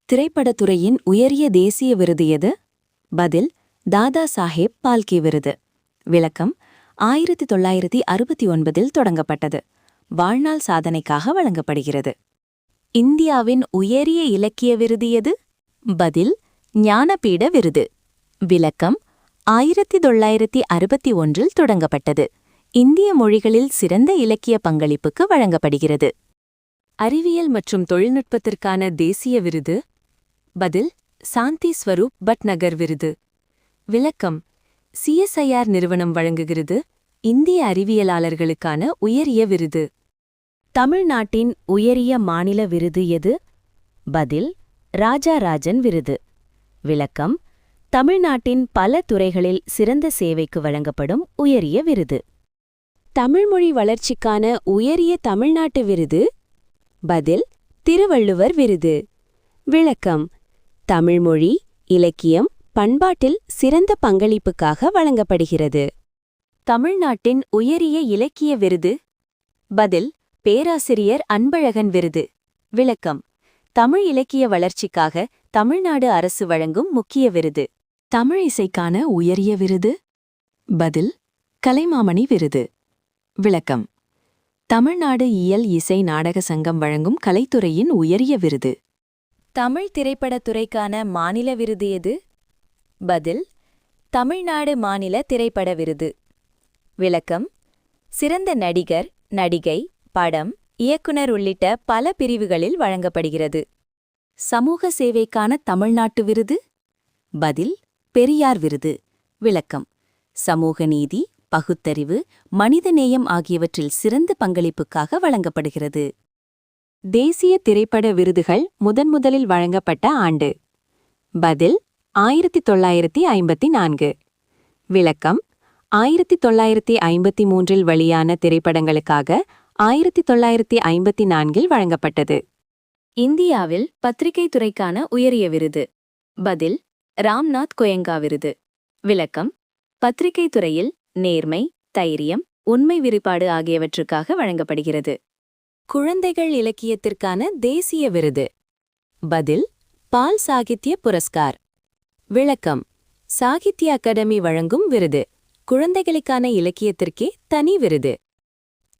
திரைப்படத்துறையின் உயரிய தேசிய விருது எது? பதில் தாதா சாஹேப் பால்கே விருது. விளக்கம்: 1969 தொடங்கப்பட்டது. வாழ்நாள் சாதனைக்காக வழங்கப்படுகிறது. இந்தியாவின் உயரிய இலக்கிய விருது எது? பதில் ஞானபீட விருது. விளக்கம்: 1961 தொடங்கப்பட்டது. இந்திய மொழிகளில் சிறந்த இலக்கிய பங்களிப்புக்கு வழங்கப்படுகிறது. அறிவியல் மற்றும் தொழில்நுட்பத்திற்கான தேசிய விருது? பதில் சாந்தி ஸ்வரூப் பட்நகர் விருது. விளக்கம்: CSIR நிறுவனம் வழங்குகிறது. இந்திய அறிவியலாளர்களுக்கான உயரிய விருது. தமிழ்நாட்டின் உயரிய மாநில விருது எது? பதில் ராஜாராஜன் விருது. விளக்கம்: தமிழ்நாட்டின் பல துறைகளில் சிறந்த சேவைக்கு வழங்கப்படும் உயரிய விருது. தமிழ்மொழி வளர்ச்சிக்கான உயரிய தமிழ்நாட்டு விருது? பதில் திருவள்ளுவர் விருது. விளக்கம்: தமிழ்மொழி, இலக்கியம், பண்பாட்டில் சிறந்த பங்களிப்புக்காக வழங்கப்படுகிறது. தமிழ்நாட்டின் உயரிய இலக்கிய விருது? பதில் பேராசிரியர் அன்பழகன் விருது. விளக்கம்: தமிழ் இலக்கிய வளர்ச்சிக்காக தமிழ்நாடு அரசு வழங்கும் முக்கிய விருது. தமிழ் இசைக்கான உயரிய விருது? பதில் கலைமாமணி விருது. விளக்கம்: தமிழ்நாடு இயல் இசை நாடக சங்கம் வழங்கும் கலைத்துறையின் உயரிய விருது. தமிழ் திரைப்படத்துறைக்கான மாநில விருது எது? பதில் தமிழ்நாடு மாநில திரைப்பட விருது. விளக்கம்: சிறந்த நடிகர், நடிகை, படம், இயக்குனர் உள்ளிட்ட பல பிரிவுகளில் வழங்கப்படுகிறது. சமூக சேவைக்கான தமிழ்நாட்டு விருது? பதில் பெரியார் விருது. விளக்கம்: சமூக நீதி, பகுத்தறிவு, மனிதநேயம் ஆகியவற்றில் சிறந்த பங்களிப்புக்காக வழங்கப்படுகிறது. தேசிய திரைப்பட விருதுகள் முதன்முதலில் வழங்கப்பட்ட ஆண்டு? பதில் 1954. விளக்கம்: 1953 வெளியான திரைப்படங்களுக்காக 1954 வழங்கப்பட்டது. இந்தியாவில் பத்திரிகை துறைக்கான உயரிய விருது? பதில் ராம்நாத் கோயங்கா விருது. விளக்கம்: பத்திரிகை துறையில் நேர்மை, தைரியம், உண்மை வெளிப்பாடு ஆகியவற்றுக்காக வழங்கப்படுகிறது. குழந்தைகள் இலக்கியத்திற்கான தேசிய விருது? பதில் பால் சாகித்ய புரஸ்கார். விளக்கம்: சாகித்ய அகாடமி வழங்கும் விருது. குழந்தைகளுக்கான இலக்கியத்திற்கே தனி விருது.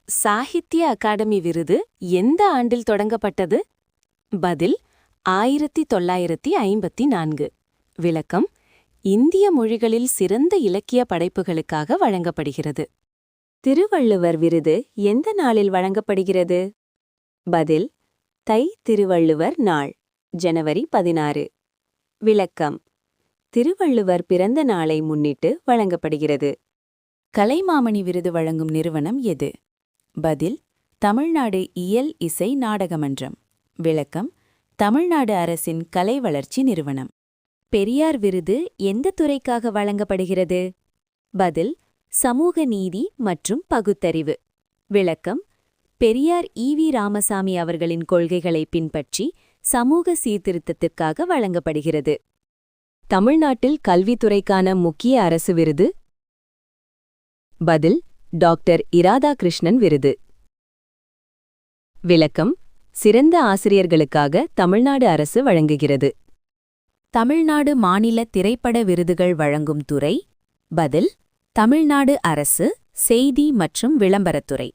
சாகித்ய அகாடமி விருது எந்த ஆண்டில் தொடங்கப்பட்டது? பதில் 1954. விளக்கம்: இந்திய மொழிகளில் சிறந்த இலக்கிய படைப்புகளுக்காக வழங்கப்படுகிறது. திருவள்ளுவர் விருது எந்த நாளில் வழங்கப்படுகிறது? பதில் தை திருவள்ளுவர் நாள், ஜனவரி 16. விளக்கம்: திருவள்ளுவர் பிறந்த நாளை முன்னிட்டு வழங்கப்படுகிறது. கலைமாமணி விருது வழங்கும் நிறுவனம் எது? பதில் தமிழ்நாடு இயல் இசை நாடக மன்றம். விளக்கம்: தமிழ்நாடு அரசின் கலை வளர்ச்சி நிறுவனம். பெரியார் விருது எந்த துறைக்காக வழங்கப்படுகிறது? பதில் சமூக நீதி மற்றும் பகுத்தறிவு. விளக்கம்: பெரியார் ஈவி ராமசாமி அவர்களின் கொள்கைகளை பின்பற்றி சமூக சீர்திருத்தத்திற்காக வழங்கப்படுகிறது. தமிழ்நாட்டில் கல்வித்துறைக்கான முக்கிய அரசு விருது? பதில் டாக்டர் இராதாகிருஷ்ணன் விருது. விளக்கம்: சிறந்த ஆசிரியர்களுக்காக தமிழ்நாடு அரசு வழங்குகிறது. தமிழ்நாடு மாநில திரைப்பட விருதுகள் வழங்கும் துறை? பதில் தமிழ்நாடு அரசு செய்தி மற்றும் விளம்பரத்துறை.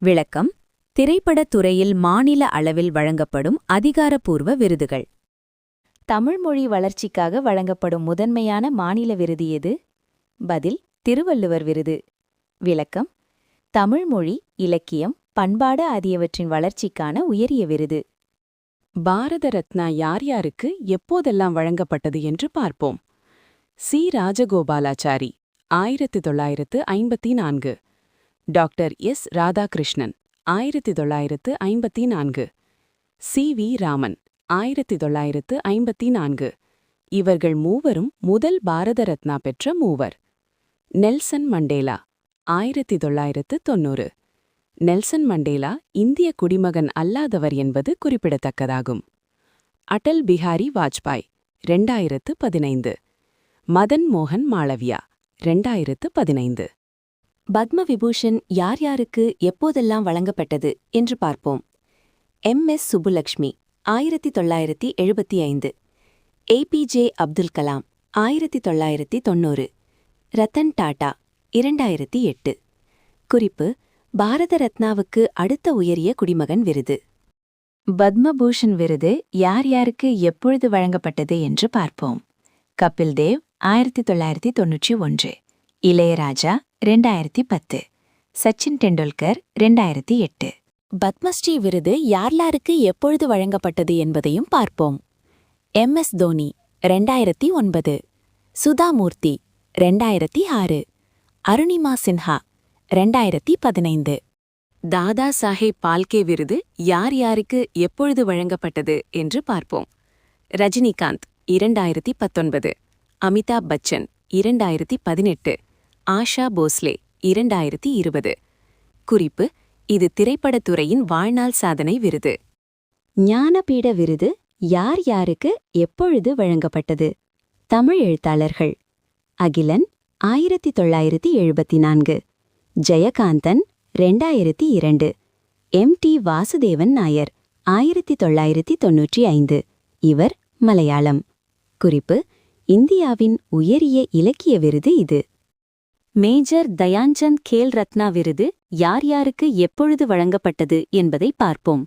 விளக்கம்: திரைப்படத் துறையில் மாநில அளவில் வழங்கப்படும் அதிகாரப்பூர்வ விருதுகள். தமிழ்மொழி வளர்ச்சிக்காக வழங்கப்படும் முதன்மையான மாநில விருது எது? பதில் திருவள்ளுவர் விருது. விளக்கம்: தமிழ்மொழி, இலக்கியம், பண்பாடு ஆகியவற்றின் வளர்ச்சிக்கான உயரிய விருது. பாரத ரத்னா யார் யாருக்கு எப்போதெல்லாம் வழங்கப்பட்டது என்று பார்ப்போம். C. Rajagopalachari 1954. Doctor S. Radhakrishnan 1954. C. V. Raman 1954. இவர்கள் மூவரும் முதல் பாரத ரத்னா பெற்ற மூவர். Nelson Mandela 1990. நெல்சன் மண்டேலா இந்திய குடிமகன் அல்லாதவர் என்பது குறிப்பிடத்தக்கதாகும். அடல் பிஹாரி வாஜ்பாய் 2015. மதன் மோகன் மாளவியா 2015. பத்ம விபூஷன் யார் யாருக்கு எப்போதெல்லாம் வழங்கப்பட்டது என்று பார்ப்போம். MS சுப்புலக்ஷ்மி 1975. ஏபிஜே அப்துல் கலாம் 1990. ரத்தன் டாடா 2008. குறிப்பு: பாரத ரத்னாவுக்கு அடுத்த உயரிய குடிமகன் விருது. பத்மபூஷன் விருது யார் யாருக்கு எப்பொழுது வழங்கப்பட்டது என்று பார்ப்போம். கபில் தேவ் 1991, இளையராஜா 2010, சச்சின் டெண்டுல்கர் 2008. பத்மஸ்ரீ விருது யார்யாருக்கு எப்பொழுது வழங்கப்பட்டது என்பதையும் பார்ப்போம். MS தோனி 2009, சுதா மூர்த்தி 2006, அருணிமா சின்ஹா 2015. தாதா சாஹேப் பால்கே விருது யார் யாருக்கு எப்பொழுது வழங்கப்பட்டது என்று பார்ப்போம். ரஜினிகாந்த் 2019, அமிதாப் பச்சன் 2018, ஆஷா போஸ்லே 2020. குறிப்பு: இது திரைப்படத்துறையின் வாழ்நாள் சாதனை விருது. ஞானபீட விருது யார் யாருக்கு எப்பொழுது வழங்கப்பட்டது? தமிழ் எழுத்தாளர்கள்: அகிலன் 1974, ஜெயகாந்தன் 2002, MT வாசுதேவன் நாயர் 1995. இவர் மலையாளம். குறிப்பு: இந்தியாவின் உயரிய இலக்கிய விருது இது. மேஜர் தயான்சந்த் கேல் ரத்னா விருது யார் யாருக்கு எப்பொழுது வழங்கப்பட்டது என்பதை பார்ப்போம்.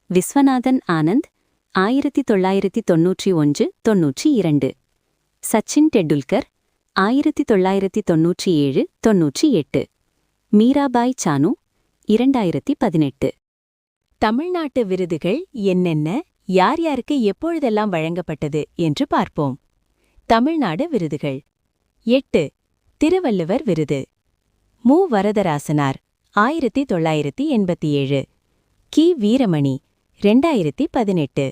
விஸ்வநாதன் ஆனந்த் 1991-92, சச்சின் டெண்டுல்கர் 1997-98, மீராபாய் சானு 2018. தமிழ்நாட்டு விருதுகள் என்னென்ன, யார் யாருக்கு எப்பொழுதெல்லாம் வழங்கப்பட்டது என்று பார்ப்போம். தமிழ்நாடு விருதுகள்: 8. திருவள்ளுவர் விருது. மு. வரதராசனார் 1987, கி. வீரமணி 2018,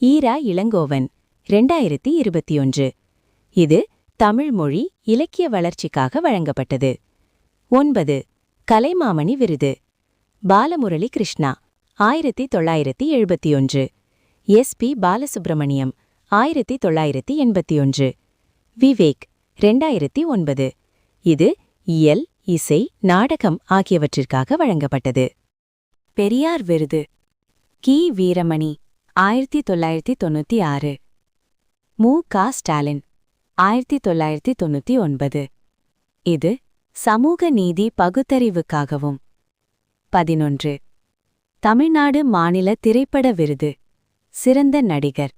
ஈரா இளங்கோவன் 2021. இது தமிழ் மொழி இலக்கிய வளர்ச்சிக்காக வழங்கப்பட்டது. 9. கலைமாமணி விருது. பாலமுரளி கிருஷ்ணா 1971, SP பாலசுப்ரமணியம் 1981, விவேக் 2009. இது இயல், இசை, நாடகம் ஆகியவற்றிற்காக வழங்கப்பட்டது. பெரியார் விருது. கி. வீரமணி 1996, மு. க. ஸ்டாலின் 1999. இது சமூக நீதி பகுத்தறிவுக்காகவும். 11. தமிழ்நாடு மாநில திரைப்பட விருது. சிறந்த நடிகர்.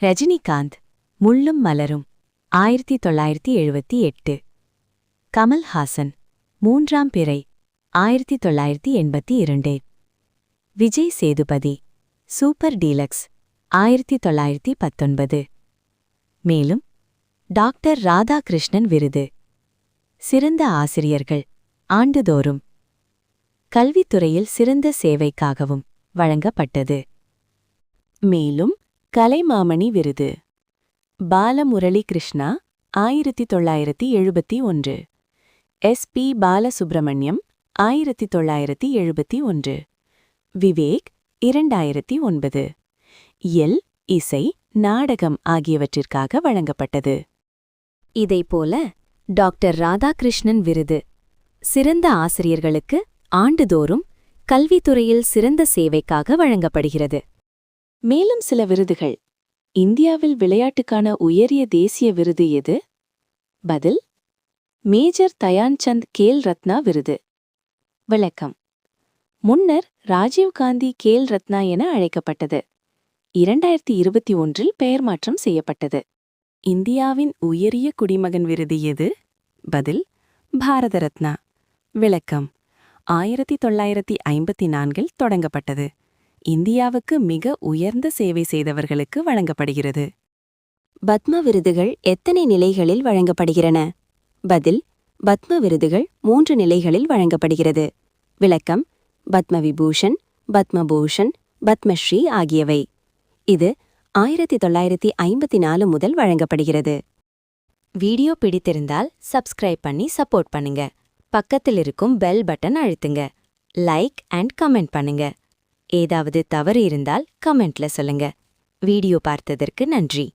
ரஜினிகாந்த் முள்ளும் மலரும் 1978, கமல்ஹாசன் மூன்றாம் பிறை 1982, விஜய் சேதுபதி சூப்பர் டீலக்ஸ் 1919. மேலும் டாக்டர் ராதாகிருஷ்ணன் விருது. சிறந்த ஆசிரியர்கள் ஆண்டுதோறும் கல்வித்துறையில் சிறந்த சேவைக்காகவும் வழங்கப்பட்டது. மேலும் கலைமாமணி விருது. பாலமுரளி கிருஷ்ணா 1971, SP பாலசுப்ரமணியம் 1971, விவேக் 2009. இயல், இசை, நாடகம் ஆகியவற்றிற்காக வழங்கப்பட்டது. இதைப்போல டாக்டர் ராதாகிருஷ்ணன் விருது சிறந்த ஆசிரியர்களுக்கு ஆண்டுதோறும் கல்வித்துறையில் சிறந்த சேவைக்காக வழங்கப்படுகிறது. மேலும் சில விருதுகள். இந்தியாவில் விளையாட்டுக்கான உயரிய தேசிய விருது எது? பதில்: மேஜர் தயான்சந்த் கேல் ரத்னா விருது. விளக்கம்: முன்னர் ராஜீவ்காந்தி கேல் ரத்னா என அழைக்கப்பட்டது. 2021 பெயர் மாற்றம் செய்யப்பட்டது. இந்தியாவின் உயரிய குடிமகன் விருது எது? பதில்: பாரத ரத்னா. விளக்கம்: 1954 தொடங்கப்பட்டது. இந்தியாவுக்கு மிக உயர்ந்த சேவை செய்தவர்களுக்கு வழங்கப்படுகிறது. பத்ம விருதுகள் எத்தனை நிலைகளில் வழங்கப்படுகிறன? பதில்: பத்ம விருதுகள் 3 நிலைகளில் வழங்கப்படுகிறது. விளக்கம்: பத்ம விபூஷன், பத்மபூஷன், பத்மஸ்ரீ ஆகியவை. இது 1954 முதல் வழங்கப்படுகிறது. வீடியோ பிடித்திருந்தால் சப்ஸ்கிரைப் பண்ணி சப்போர்ட் பண்ணுங்க. பக்கத்தில் இருக்கும் பெல் பட்டன் அழுத்துங்க. லைக் அண்ட் கமெண்ட் பண்ணுங்க. ஏதாவது தவறு இருந்தால் கமெண்ட்ல சொல்லுங்க. வீடியோ பார்த்ததற்கு நன்றி.